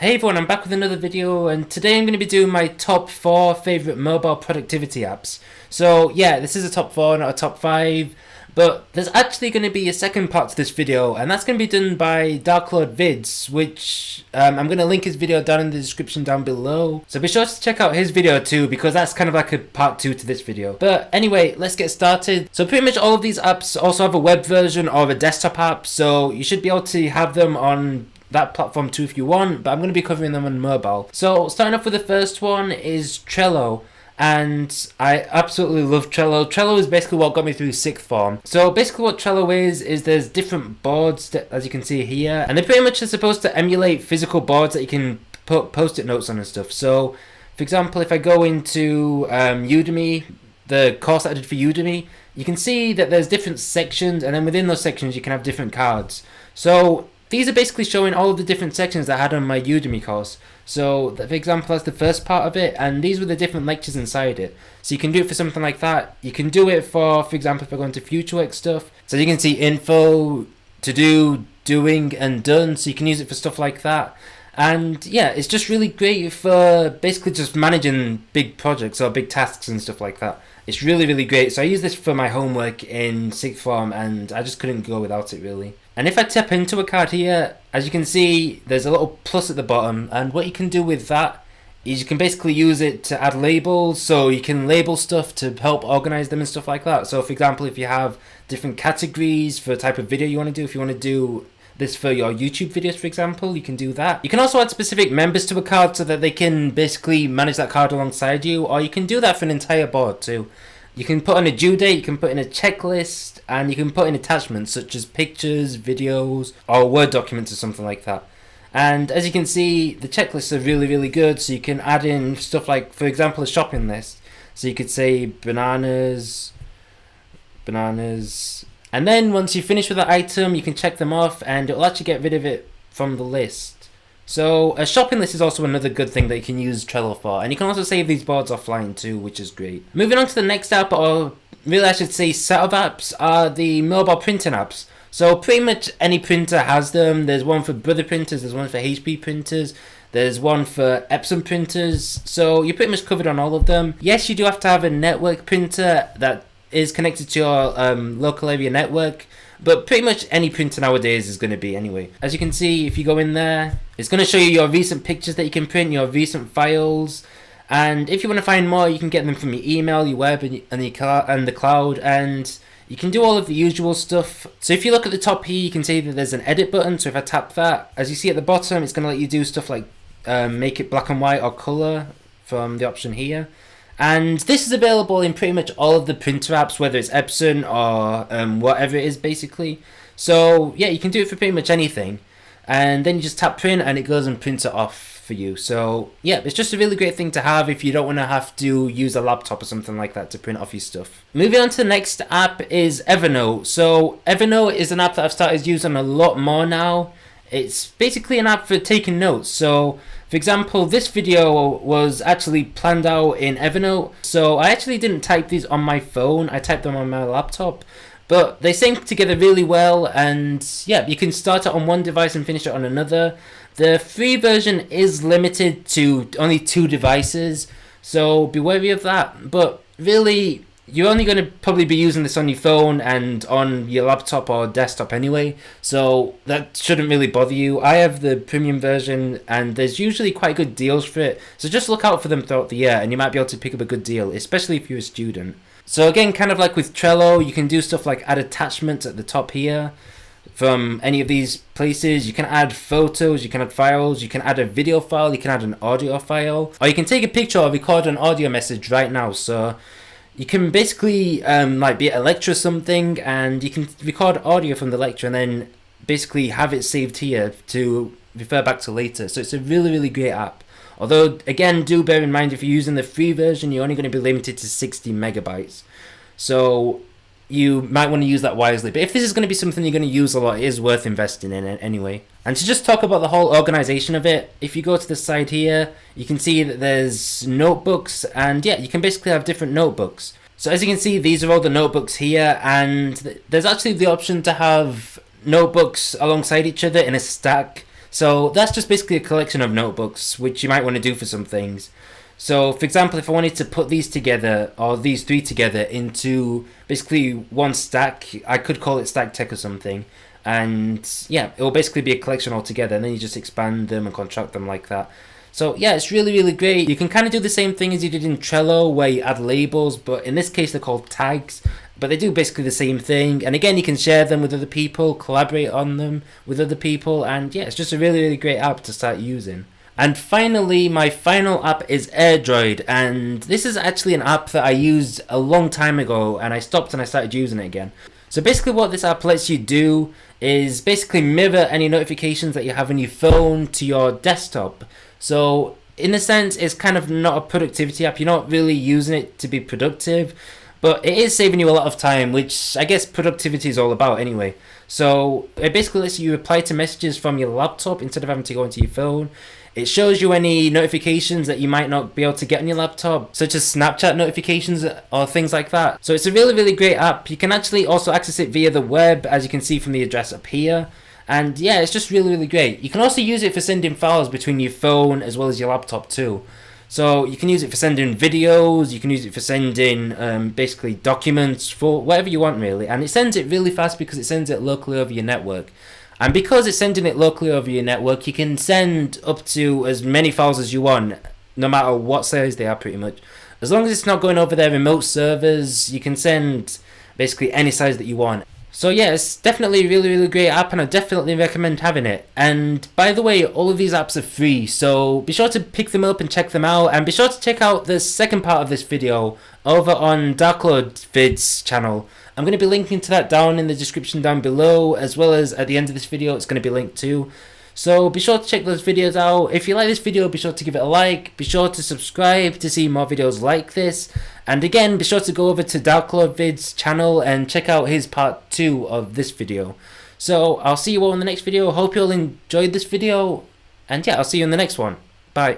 Hey everyone, I'm back with another video, and today I'm going to be doing my top 4 favourite mobile productivity apps. So yeah, this is a top 4, not a top 5, but there's actually going to be a second part to this video, and that's going to be done by Darklord Vids, which I'm going to link his video down in the description down below. So be sure to check out his video too, because that's kind of like a part 2 to this video. But anyway, let's get started. So pretty much all of these apps also have a web version or a desktop app, so you should be able to have them on that platform too if you want, but I'm going to be covering them on mobile. So starting off with the first one is Trello, and I absolutely love Trello. Trello is basically what got me through sixth form. So basically what Trello is there's different boards that, as you can see here, and they pretty much are supposed to emulate physical boards that you can put post-it notes on and stuff. So for example, if I go into Udemy, the course that I did for Udemy, you can see that there's different sections, and then within those sections you can have different cards. So these are basically showing all of the different sections that I had on my Udemy course. So, for example, that's the first part of it, and these were the different lectures inside it. So you can do it for something like that. You can do it for example, if I go into future work stuff. So you can see info, to do, doing, and done. So you can use it for stuff like that. And yeah, it's just really great for basically just managing big projects or big tasks and stuff like that. It's really, really great. So I use this for my homework in sixth form, and I just couldn't go without it really. And if I tap into a card here, as you can see, there's a little plus at the bottom, and what you can do with that is you can basically use it to add labels, so you can label stuff to help organize them and stuff like that. So for example, if you have different categories for a type of video you want to do, if you want to do this for your YouTube videos, for example, you can do that. You can also add specific members to a card so that they can basically manage that card alongside you, or you can do that for an entire board too. You can put in a due date, you can put in a checklist, and you can put in attachments such as pictures, videos, or Word documents or something like that. And as you can see, the checklists are really, really good, so you can add in stuff like, for example, a shopping list. So you could say bananas, and then once you finish with that item, you can check them off, and it'll actually get rid of it from the list. So a shopping list is also another good thing that you can use Trello for, and you can also save these boards offline too, which is great. Moving on to the next app, or really I should say set of apps, are the mobile printing apps. So pretty much any printer has them. There's one for Brother printers, there's one for HP printers, there's one for Epson printers, so you're pretty much covered on all of them. Yes, you do have to have a network printer that is connected to your local area network, but pretty much any printer nowadays is going to be anyway. As you can see, if you go in there, it's going to show you your recent pictures that you can print, your recent files, and if you want to find more, you can get them from your email, your web, and the cloud, and you can do all of the usual stuff. So if you look at the top here, you can see that there's an edit button, so if I tap that, as you see at the bottom, it's going to let you do stuff like make it black and white or color from the option here. And this is available in pretty much all of the printer apps, whether it's Epson or whatever it is basically. So yeah, you can do it for pretty much anything. And then you just tap print and it goes and prints it off for you. So yeah, it's just a really great thing to have if you don't want to have to use a laptop or something like that to print off your stuff. Moving on to the next app is Evernote. So Evernote is an app that I've started using a lot more now. It's basically an app for taking notes. So for example, this video was actually planned out in Evernote, so I actually didn't type these on my phone, I typed them on my laptop, but they sync together really well, and yeah, you can start it on one device and finish it on another. The free version is limited to only 2 devices, so be wary of that, but really, you're only going to probably be using this on your phone and on your laptop or desktop anyway, so that shouldn't really bother you. I have the premium version, and there's usually quite good deals for it, so just look out for them throughout the year and you might be able to pick up a good deal, especially if you're a student. So again, kind of like with Trello, you can do stuff like add attachments at the top here from any of these places. You can add photos, you can add files, you can add a video file, you can add an audio file, or you can take a picture or record an audio message right now. So you can basically like be at a lecture or something, and you can record audio from the lecture and then basically have it saved here to refer back to later. So it's a really, really great app. Although, again, do bear in mind if you're using the free version, you're only going to be limited to 60 megabytes. So you might want to use that wisely. But if this is going to be something you're going to use a lot, it is worth investing in it anyway. And to just talk about the whole organization of it, if you go to the side here, you can see that there's notebooks, and yeah, you can basically have different notebooks. So as you can see, these are all the notebooks here, and there's actually the option to have notebooks alongside each other in a stack. So that's just basically a collection of notebooks, which you might want to do for some things. So, for example, if I wanted to put these together, or these three together, into basically one stack, I could call it StikeTech or something. And yeah, it will basically be a collection altogether, and then you just expand them and contract them like that. So yeah, it's really, really great. You can kind of do the same thing as you did in Trello, where you add labels, but in this case they're called tags. But they do basically the same thing. And again, you can share them with other people, collaborate on them with other people, and yeah, it's just a really, really great app to start using. And finally, my final app is AirDroid, and this is actually an app that I used a long time ago, and I stopped and I started using it again. So basically what this app lets you do is basically mirror any notifications that you have on your phone to your desktop. So in a sense, it's kind of not a productivity app. You're not really using it to be productive, but it is saving you a lot of time, which I guess productivity is all about anyway. So it basically lets you reply to messages from your laptop instead of having to go into your phone. It shows you any notifications that you might not be able to get on your laptop, such as Snapchat notifications or things like that. So it's a really, really great app. You can actually also access it via the web, as you can see from the address up here. And yeah, it's just really, really great. You can also use it for sending files between your phone as well as your laptop too. So you can use it for sending videos, you can use it for sending basically documents, for whatever you want really. And it sends it really fast because it sends it locally over your network. And because it's sending it locally over your network, you can send up to as many files as you want, no matter what size they are pretty much. As long as it's not going over their remote servers, you can send basically any size that you want. So yeah, it's definitely a really, really great app, and I definitely recommend having it. And by the way, all of these apps are free, so be sure to pick them up and check them out. And be sure to check out the second part of this video over on Vid's channel. I'm going to be linking to that down in the description down below, as well as at the end of this video it's going to be linked too. So be sure to check those videos out. If you like this video, be sure to give it a like. Be sure to subscribe to see more videos like this. And again, be sure to go over to Vid's channel and check out his part 2 of this video. So I'll see you all in the next video. Hope you all enjoyed this video. And yeah, I'll see you in the next one. Bye.